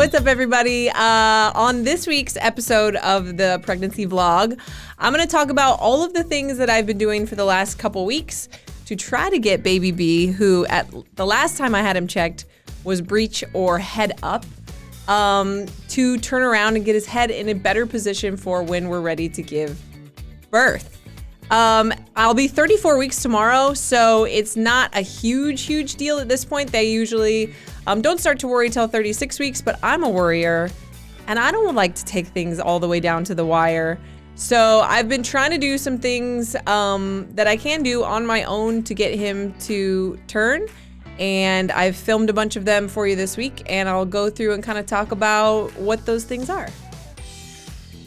what's up, everybody? On this week's episode of the pregnancy vlog, I'm going to talk about all of the things that I've been doing for the last couple weeks to try to get baby B, who at the last time I had him checked was breech or head up, to turn around and get his head in a better position for when we're ready to give birth. I'll be 34 weeks tomorrow, so it's not a huge deal at this point. They usually don't start to worry till 36 weeks, but I'm a worrier, and I don't like to take things all the way down to the wire. So I've been trying to do some things that I can do on my own to get him to turn, and I've filmed a bunch of them for you this week, and I'll go through and kind of talk about what those things are.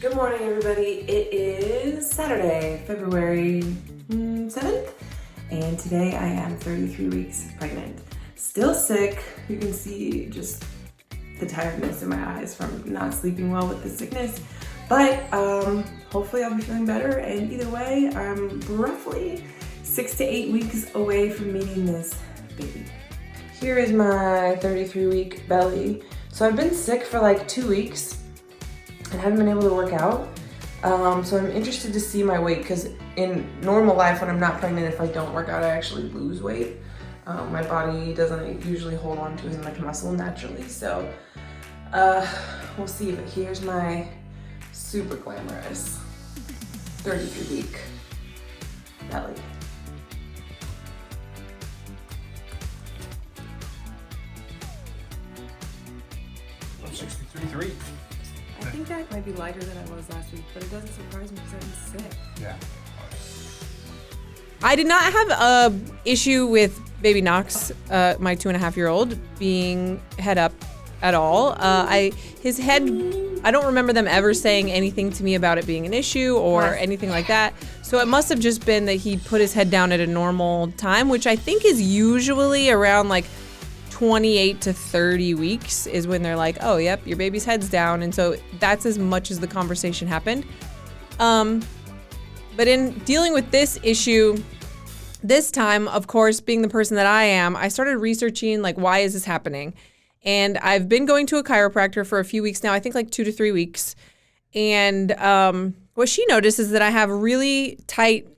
Good morning, everybody. It is Saturday, February 7th, and today I am 33 weeks pregnant. Still sick. You can see just the tiredness in my eyes from not sleeping well with the sickness, but hopefully I'll be feeling better, and either way, I'm roughly 6 to 8 weeks away from meeting this baby. Here is my 33-week belly. So I've been sick for like 2 weeks and haven't been able to work out. So I'm interested to see my weight, because in normal life when I'm not pregnant, if I don't work out, I actually lose weight. My body doesn't usually hold on to as much muscle naturally, so we'll see. But here's my super glamorous 33-week belly. I'm 63.3. I think that might be lighter than I was last week, but it doesn't surprise me because I'm sick. Yeah. I did not have a issue with baby Knox, my 2.5-year-old, being head up at all. His head, I don't remember them ever saying anything to me about it being an issue or anything like that. So it must have just been that he put his head down at a normal time, which I think is usually around like 28 to 30 weeks is when they're like, oh, yep, your baby's head's down. And so that's as much as the conversation happened. But in dealing with this issue, this time, of course, being the person that I am, I started researching, like, why is this happening? And I've been going to a chiropractor for a few weeks now, I think like 2 to 3 weeks. And what she noticed is that I have really tight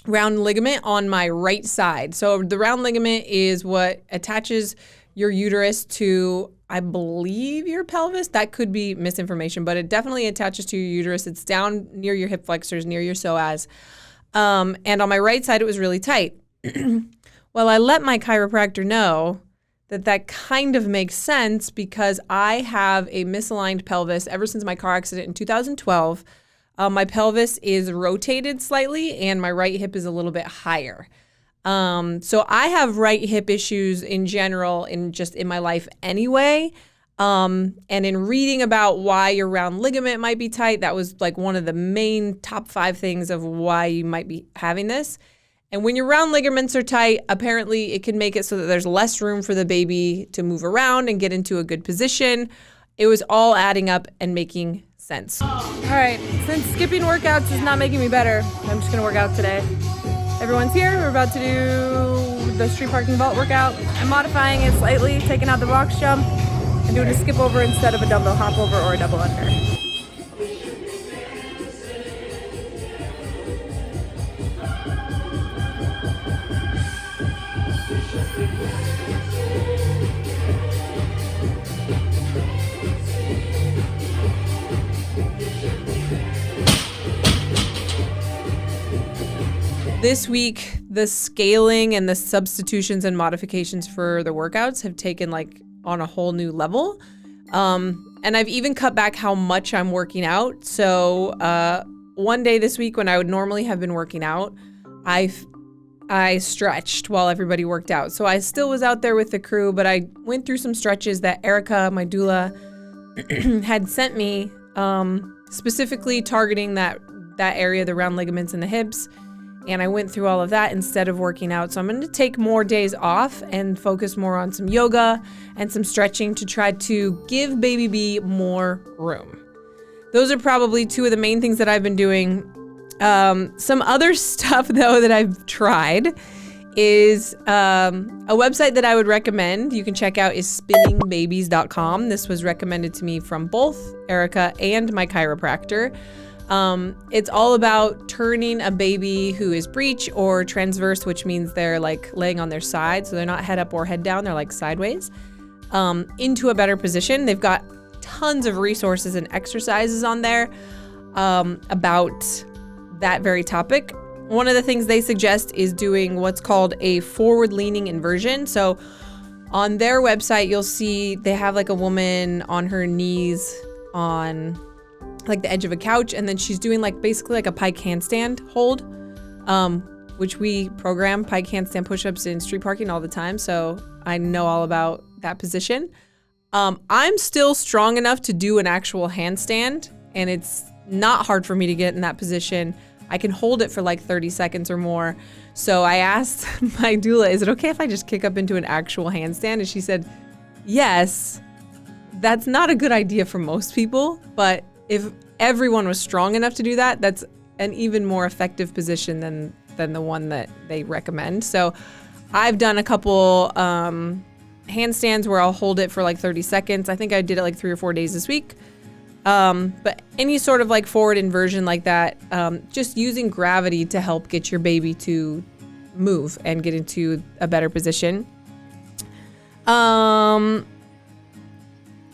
round ligament on my right side. So the round ligament is what attaches your uterus to, I believe, your pelvis. That could be misinformation, but it definitely attaches to your uterus. It's down near your hip flexors, near your psoas. And on my right side, it was really tight. Well, I let my chiropractor know that kind of makes sense because I have a misaligned pelvis ever since my car accident in 2012. My pelvis is rotated slightly and my right hip is a little bit higher. So I have right hip issues in general in my life anyway. And in reading about why your round ligament might be tight, that was like one of the main top 5 things of why you might be having this. And when your round ligaments are tight, apparently it can make it so that there's less room for the baby to move around and get into a good position. It was all adding up and making sense. All right, since skipping workouts is not making me better, I'm just gonna work out today. Everyone's here, we're about to do the street parking vault workout. I'm modifying it slightly, taking out the box jump and doing a skip over instead of a dumbbell hop over or a double under. This week, the scaling and the substitutions and modifications for the workouts have taken like on a whole new level. And I've even cut back how much I'm working out. So one day this week when I would normally have been working out, I stretched while everybody worked out. So I still was out there with the crew, but I went through some stretches that Erica, my doula, had sent me, specifically targeting that area, the round ligaments and the hips. And I went through all of that instead of working out. So I'm going to take more days off and focus more on some yoga and some stretching to try to give baby B more room. Those are probably 2 of the main things that I've been doing. Some other stuff, though, that I've tried is a website that I would recommend you can check out is spinningbabies.com. This was recommended to me from both Erica and my chiropractor. It's all about turning a baby who is breech or transverse, which means they're like laying on their side. So they're not head up or head down. They're like sideways, into a better position. They've got tons of resources and exercises on there, about that very topic. One of the things they suggest is doing what's called a forward leaning inversion. So on their website, you'll see they have like a woman on her knees on like the edge of a couch, and then she's doing like basically like a pike handstand hold, which we program pike handstand push-ups in street parking all the time. So I know all about that position. I'm still strong enough to do an actual handstand, and it's not hard for me to get in that position. I can hold it for like 30 seconds or more. So I asked my doula, is it okay if I just kick up into an actual handstand? And she said, yes. That's not a good idea for most people, but if everyone was strong enough to do that, that's an even more effective position than the one that they recommend. So I've done a couple handstands where I'll hold it for like 30 seconds. I think I did it like 3 or 4 days this week. But any sort of like forward inversion like that, just using gravity to help get your baby to move and get into a better position.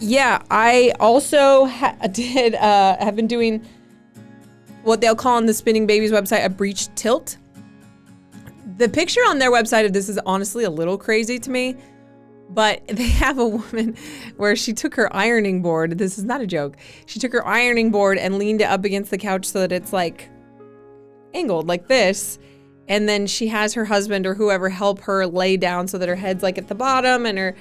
Yeah, I also have been doing what they'll call on the Spinning Babies website a breech tilt. The picture on their website of this is honestly a little crazy to me. But they have a woman where she took her ironing board. This is not a joke. She took her ironing board and leaned it up against the couch so that it's like angled like this. And then she has her husband or whoever help her lay down so that her head's like at the bottom and her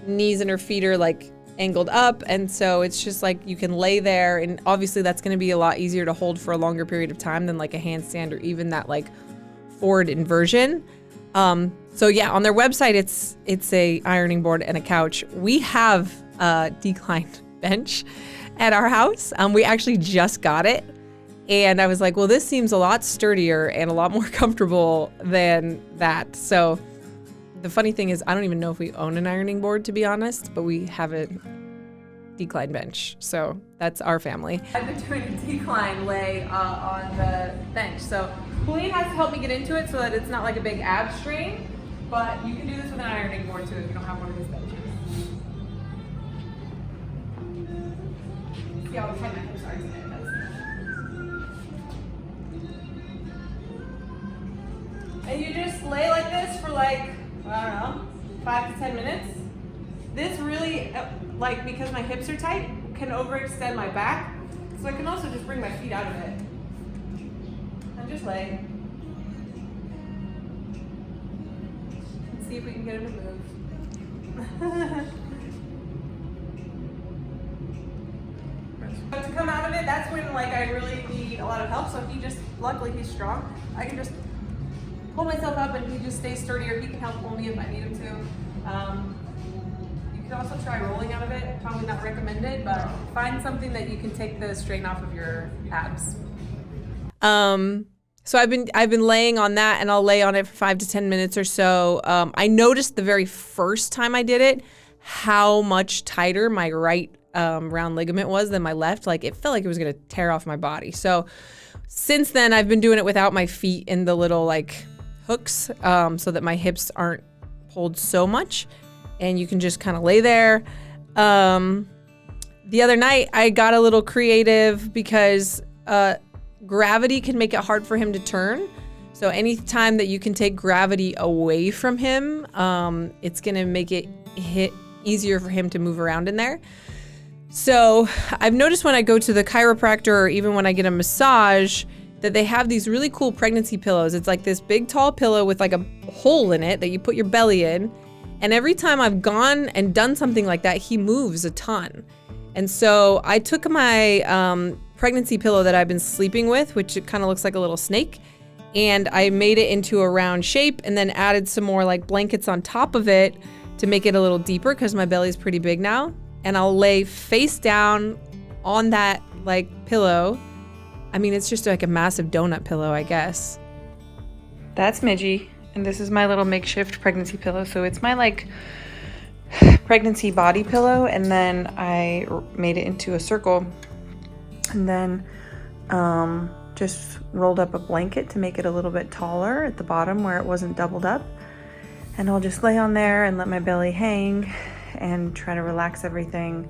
knees and her feet are like angled up. And so it's just like you can lay there, and obviously that's going to be a lot easier to hold for a longer period of time than like a handstand or even that like forward inversion. So yeah, on their website, it's a ironing board and a couch. We have a declined bench at our house. We actually just got it. And I was like, well, this seems a lot sturdier and a lot more comfortable than that. So the funny thing is, I don't even know if we own an ironing board, to be honest, but we have a decline bench. So that's our family. I've been doing a decline lay on the bench. So Julian has to help me get into it so that it's not like a big ab strain. But you can do this with an ironing board too if you don't have one of these benches. See how tight my hips are today. And you just lay like this for like, I don't know, 5 to 10 minutes. This really, like, because my hips are tight, can overextend my back. So I can also just bring my feet out of it. And just lay. See if we can get him to move. But to come out of it, that's when like I really need a lot of help. So he just, luckily he's strong. I can just pull myself up and he just stays sturdier. He can help pull me if I need him to. You can also try rolling out of it. Probably not recommended, but find something that you can take the strain off of your abs. So I've been laying on that, and I'll lay on it for 5 to 10 minutes or so. I noticed the very first time I did it, how much tighter my right round ligament was than my left. Like it felt like it was gonna tear off my body. So since then I've been doing it without my feet in the little like hooks, so that my hips aren't pulled so much, and you can just kind of lay there. The other night I got a little creative because gravity can make it hard for him to turn. So anytime that you can take gravity away from him, it's gonna make it easier for him to move around in there. So I've noticed when I go to the chiropractor or even when I get a massage that they have these really cool pregnancy pillows. It's like this big tall pillow with like a hole in it that you put your belly in. And every time I've gone and done something like that, he moves a ton. And so I took my pregnancy pillow that I've been sleeping with, which it kind of looks like a little snake, and I made it into a round shape and then added some more like blankets on top of it to make it a little deeper because my belly's pretty big now. And I'll lay face down on that like pillow. I mean, it's just like a massive donut pillow, I guess. That's Midgie. And this is my little makeshift pregnancy pillow. So it's my like pregnancy body pillow, and then I made it into a circle, and then just rolled up a blanket to make it a little bit taller at the bottom where it wasn't doubled up. And I'll just lay on there and let my belly hang and try to relax everything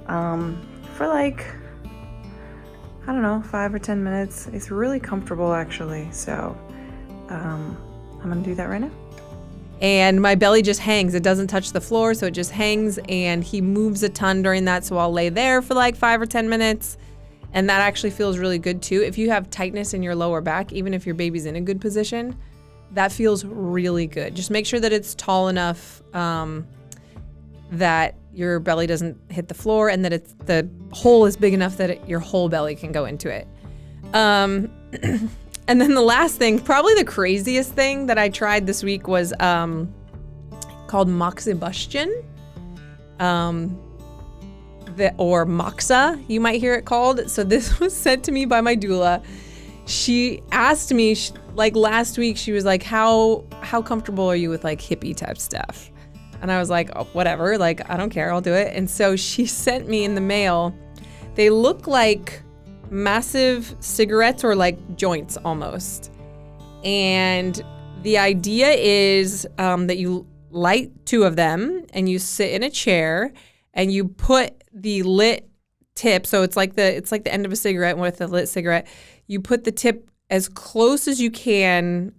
for like, I don't know, 5 or 10 minutes. It's really comfortable actually. So I'm gonna do that right now. And my belly just hangs. It doesn't touch the floor, so it just hangs, and he moves a ton during that, so I'll lay there for like 5 or 10 minutes, and that actually feels really good too. If you have tightness in your lower back, even if your baby's in a good position, that feels really good. Just make sure that it's tall enough that your belly doesn't hit the floor, and that the hole is big enough that your whole belly can go into it. And then the last thing, probably the craziest thing that I tried this week was called Moxibustion, or Moxa, you might hear it called. So this was sent to me by my doula. She asked me, like last week, she was like, how comfortable are you with like hippie type stuff? And I was like, oh, whatever, like, I don't care, I'll do it. And so she sent me in the mail, they look like massive cigarettes, or like joints almost. And the idea is that you light 2 of them, and you sit in a chair, and you put the lit tip, so it's like the end of a cigarette with a lit cigarette. You put the tip as close as you can,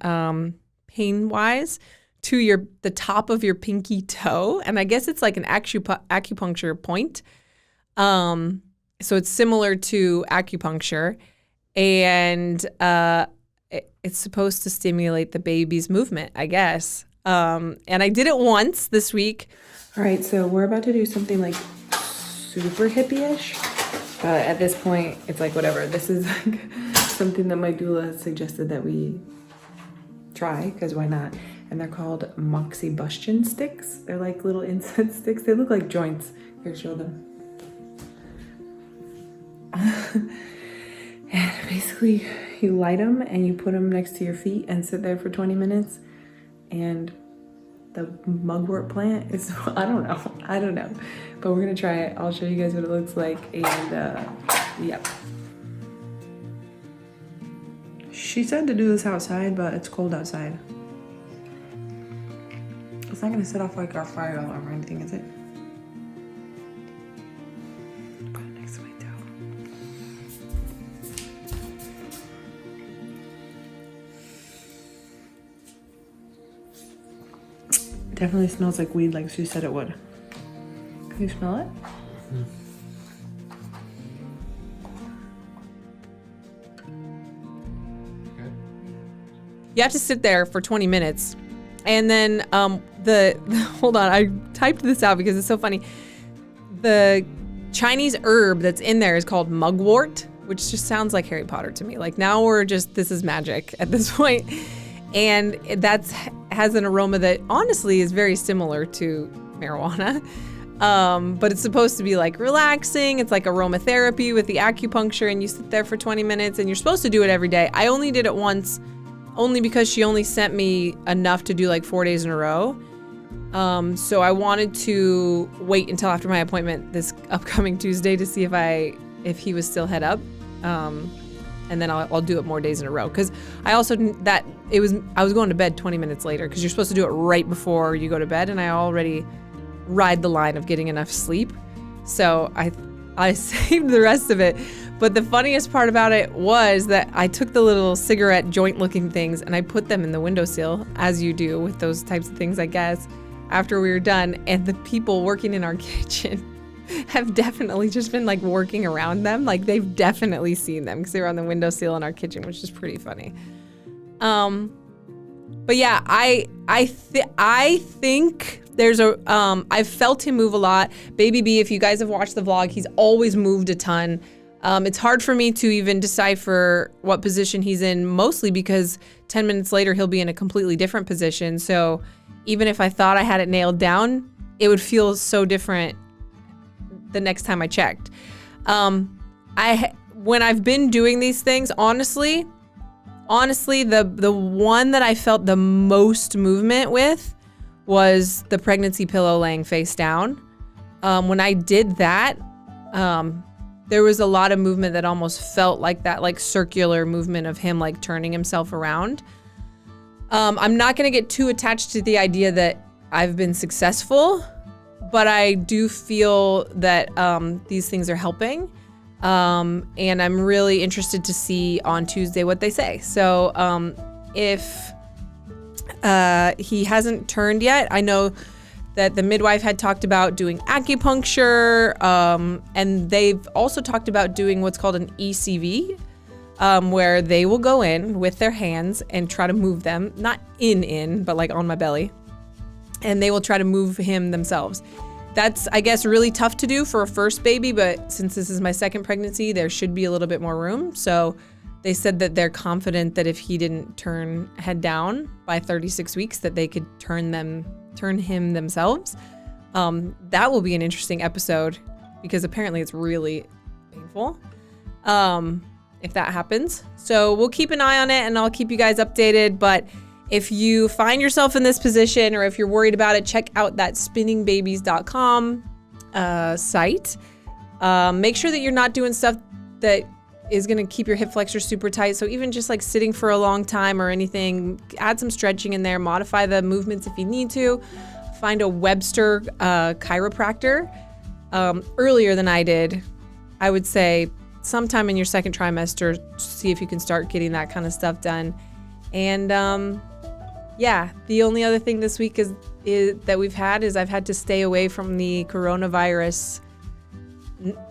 pain-wise, to the top of your pinky toe, and I guess it's like an acupuncture point. So it's similar to acupuncture, and it's supposed to stimulate the baby's movement, I guess. And I did it once this week. All right, so we're about to do something like super hippie-ish. At this point, it's like whatever. This is like something that my doula has suggested that we try, because why not? And they're called Moxibustion sticks. They're like little incense sticks. They look like joints. Here, show them. And basically you light them and you put them next to your feet and sit there for 20 minutes, and the mugwort plant is, I don't know, but we're gonna try it. I'll show you guys what it looks like, and yep. She said to do this outside, but it's cold outside. It's not gonna set off like our fire alarm or anything, is it? Definitely smells like weed, like she said it would. Can you smell it? Mm-hmm. Okay. You have to sit there for 20 minutes. And then hold on, I typed this out because it's so funny. The Chinese herb that's in there is called mugwort, which just sounds like Harry Potter to me. Like now this is magic at this point. And has an aroma that honestly is very similar to marijuana. But it's supposed to be like relaxing. It's like aromatherapy with the acupuncture, and you sit there for 20 minutes, and you're supposed to do it every day. I only did it once, only because she only sent me enough to do like 4 days in a row. So I wanted to wait until after my appointment this upcoming Tuesday to see if he was still head up. And then I'll do it more days in a row. Because I also, I was going to bed 20 minutes later, because you're supposed to do it right before you go to bed, and I already ride the line of getting enough sleep. So I saved the rest of it. But the funniest part about it was that I took the little cigarette joint looking things and I put them in the windowsill, as you do with those types of things, I guess, after we were done. And the people working in our kitchen have definitely just been like working around them. Like they've definitely seen them because they were on the windowsill in our kitchen, which is pretty funny. But yeah, I think there's I've felt him move a lot. Baby B, if you guys have watched the vlog, he's always moved a ton. It's hard for me to even decipher what position he's in, mostly because 10 minutes later, he'll be in a completely different position. So even if I thought I had it nailed down, it would feel so different the next time I checked. When I've been doing these things, honestly, honestly, the one that I felt the most movement with was the pregnancy pillow laying face down. When I did that, there was a lot of movement that almost felt like that, like circular movement of him like turning himself around. I'm not going to get too attached to the idea that I've been successful, but I do feel that these things are helping. And I'm really interested to see on Tuesday what they say. So if he hasn't turned yet, I know that the midwife had talked about doing acupuncture, and they've also talked about doing what's called an ECV, where they will go in with their hands and try to move them, not in, but like on my belly, and they will try to move him themselves. That's, I guess, really tough to do for a first baby, but since this is my second pregnancy, there should be a little bit more room. So they said that they're confident that if he didn't turn head down by 36 weeks, that they could turn him themselves. That will be an interesting episode because apparently it's really painful if that happens. So we'll keep an eye on it and I'll keep you guys updated. But if you find yourself in this position or if you're worried about it, check out that spinningbabies.com site. Make sure that you're not doing stuff that is going to keep your hip flexors super tight. So even just like sitting for a long time or anything, add some stretching in there, modify the movements if you need to. Find a Webster chiropractor earlier than I did. I would say sometime in your second trimester, see if you can start getting that kind of stuff done. And yeah, the only other thing this week is that we've had is I've had to stay away from the coronavirus.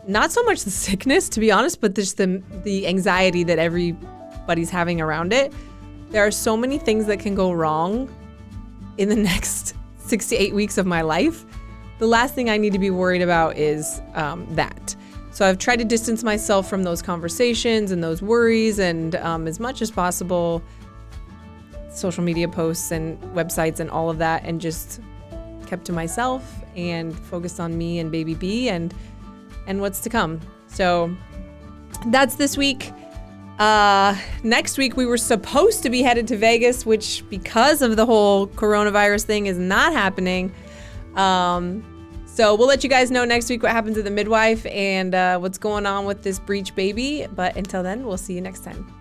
Not so much the sickness, to be honest, but just the anxiety that everybody's having around it. There are so many things that can go wrong in the next 6 to 8 weeks of my life. The last thing I need to be worried about is that. So I've tried to distance myself from those conversations and those worries, and as much as possible, social media posts and websites and all of that, and just kept to myself and focused on me and baby B and what's to come. So that's this week. Next week we were supposed to be headed to Vegas, which because of the whole coronavirus thing is not happening. So we'll let you guys know next week what happens to the midwife and what's going on with this Breech baby. But until then, we'll see you next time.